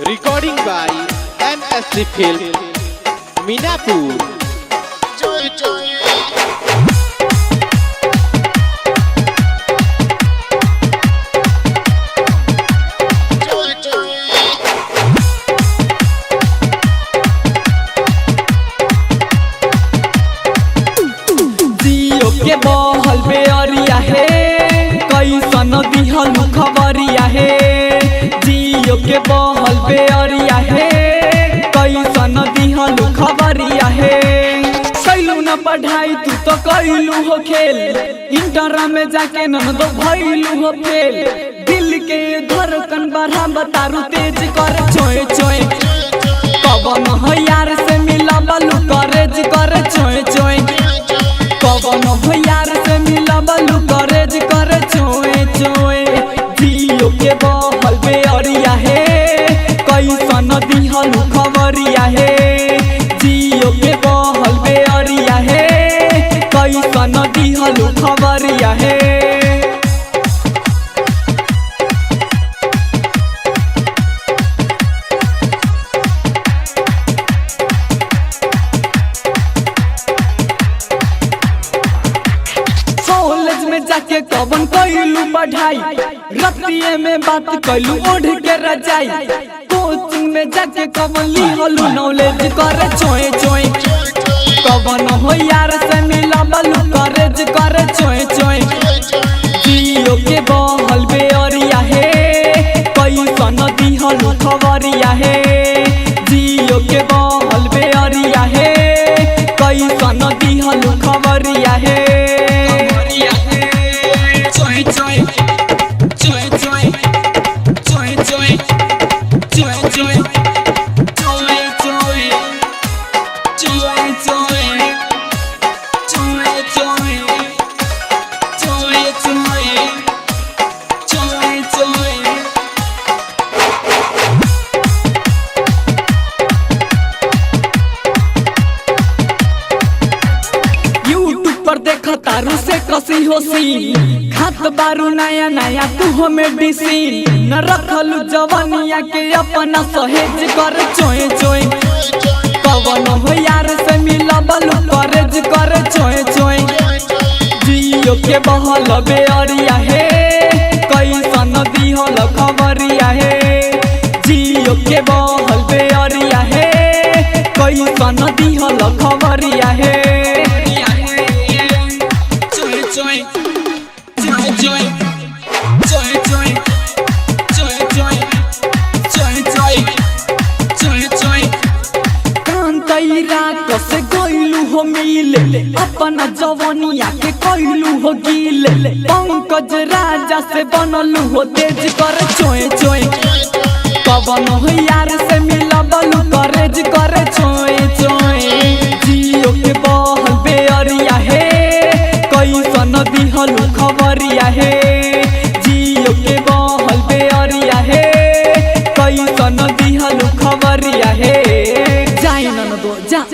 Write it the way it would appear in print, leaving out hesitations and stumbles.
Recording by MSC Film, Minapur. Joy, joy. के बहल बेअरिया हे कैसन दिहल खबरिया हे जियो के बहल बेअरिया हे कैसन दिहल खबरिया हे कैलू न पढ़ाई तू तो कैलू हो खेल इंटर में जाके न तो भइलू हो फेल दिल के धड़कन बढ़ा बतारू तेज कर चोए चोए कवन हो यार से मिला बलू करेज कर चोए चोए कवन हो यार से मिला बलू करेज कर चोए चोए जियो के बहल बेअरिया हे कैसन दिहल खबरिया हे जियो के बहल बेअरिया हे कैसन दिहल खबरिया हे कॉलेज में जाके कवन कैलू पढ़ाई रतिये में बात कैलू ओढ़ के रजाई कोचिंग में जाके कवन लिहलू नॉलेज करे चोए चोए कवन हो यार से मिला बलू करेज करे चोए चोए जियो के बहल बेअरिया हे कैसन दिहल खबरिया हे जियो के बहल बेअरिया हे कैसन दिहल खबरिया हे तारू से कसी हो सी खात बारू नया नया तू हमें डिसी न रखलू जवानिया के अपना सहेज कर चोए चोए कवन हो यार से मिला बलू करेज कर चोए चोए जियो के बहल बेअरिया हे कैसन दिहल खबरिया हे जियो के बहल बेअरिया हे कैसन दिहल खबरिया हे से गइलू हो मिले अपना जवानिया के कैलू हो गिले पंकज राजा से बनलू हो तेज कर चोए चोए कवन हो यार से मिला बलू करेज कर चोए चोए जियो के बहल बेअरिया हे कैसन दिहल खबरिया हे जियो के बहल बेअरिया हे कैसन दिहल खबरिया हे जाए न दो जा